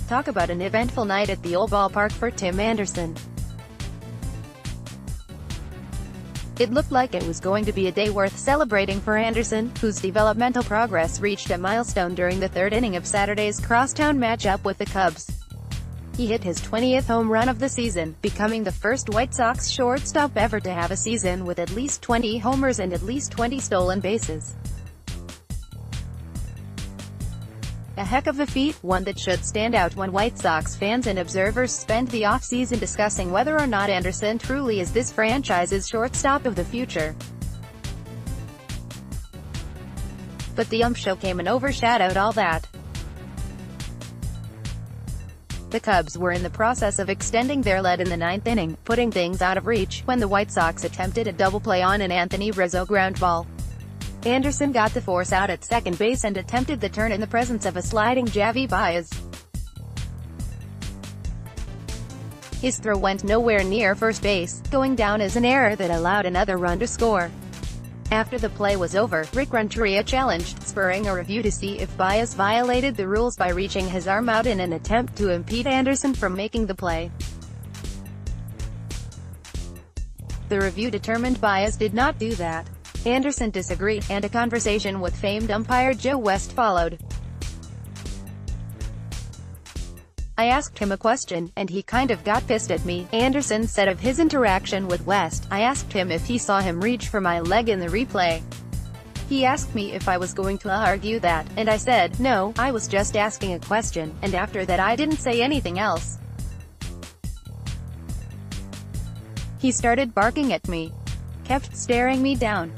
Talk about an eventful night at the old ballpark for Tim Anderson. It looked like it was going to be a day worth celebrating for Anderson, whose developmental progress reached a milestone during the third inning of Saturday's Crosstown matchup with the Cubs. He hit his 20th home run of the season, becoming the first White Sox shortstop ever to have a season with at least 20 homers and at least 20 stolen bases. A heck of a feat, one that should stand out when White Sox fans and observers spend the offseason discussing whether or not Anderson truly is this franchise's shortstop of the future. But the show came and overshadowed all that. The Cubs were in the process of extending their lead in the ninth inning, putting things out of reach, when the White Sox attempted a double play on an Anthony Rizzo ground ball. Anderson got the force out at second base and attempted the turn in the presence of a sliding Javi Baez. His throw went nowhere near first base, going down as an error that allowed another run to score. After the play was over, Rick Renteria challenged, spurring a review to see if Baez violated the rules by reaching his arm out in an attempt to impede Anderson from making the play. The review determined Baez did not do that. Anderson disagreed, and a conversation with famed umpire Joe West followed. "I asked him a question, and he kind of got pissed at me," Anderson said of his interaction with West. "I asked him if he saw him reach for my leg in the replay. He asked me if I was going to argue that, and I said, no, I was just asking a question, and after that I didn't say anything else. He started barking at me. Kept staring me down.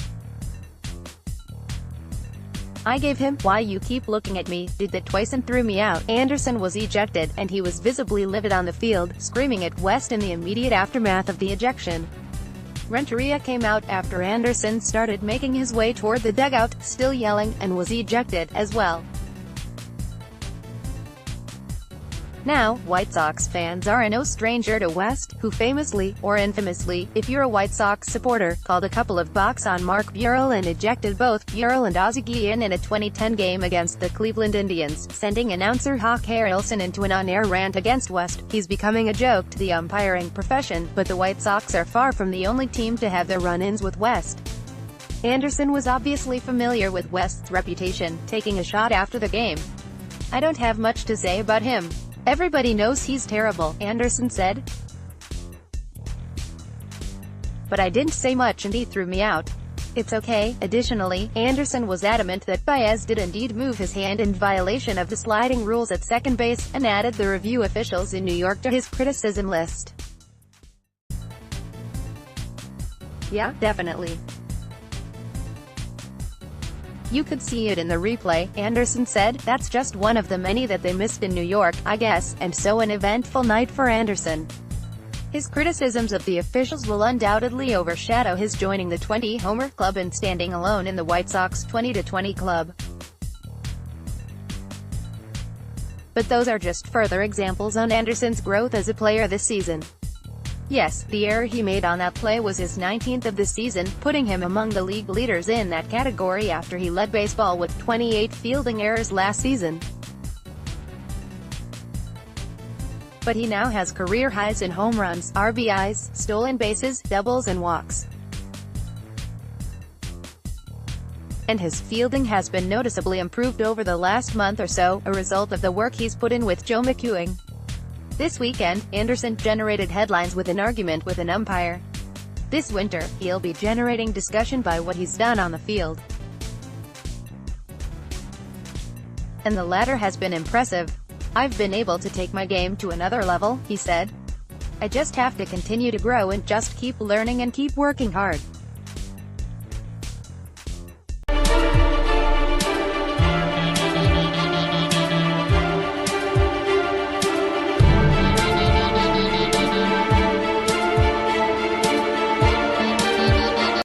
I gave him, 'Why you keep looking at me?' did that twice and threw me out." Anderson was ejected, and he was visibly livid on the field, screaming at West in the immediate aftermath of the ejection. Renteria came out after Anderson started making his way toward the dugout, still yelling, and was ejected, as well. Now, White Sox fans are no stranger to West, who famously, or infamously, if you're a White Sox supporter, called a couple of balks on Mark Burrell and ejected both Burrell and Ozzie Guillen in a 2010 game against the Cleveland Indians, sending announcer Hawk Harrelson into an on-air rant against West. He's becoming a joke to the umpiring profession, but the White Sox are far from the only team to have their run-ins with West. Anderson was obviously familiar with West's reputation, taking a shot after the game. "I don't have much to say about him. Everybody knows he's terrible," Anderson said. "But I didn't say much and he threw me out. It's okay." Additionally, Anderson was adamant that Baez did indeed move his hand in violation of the sliding rules at second base, and added the review officials in New York to his criticism list. "Yeah, definitely. You could see it in the replay," Anderson said. "That's just one of the many that they missed in New York, I guess," and so an eventful night for Anderson. His criticisms of the officials will undoubtedly overshadow his joining the 20-homer club and standing alone in the White Sox 20-20 club. But those are just further examples on Anderson's growth as a player this season. Yes, the error he made on that play was his 19th of the season, putting him among the league leaders in that category after he led baseball with 28 fielding errors last season. But he now has career highs in home runs, RBIs, stolen bases, doubles and walks. And his fielding has been noticeably improved over the last month or so, a result of the work he's put in with Joe McEwing. This weekend, Anderson generated headlines with an argument with an umpire. This winter, he'll be generating discussion by what he's done on the field. And the latter has been impressive. "I've been able to take my game to another level," he said. "I just have to continue to grow and just keep learning and keep working hard."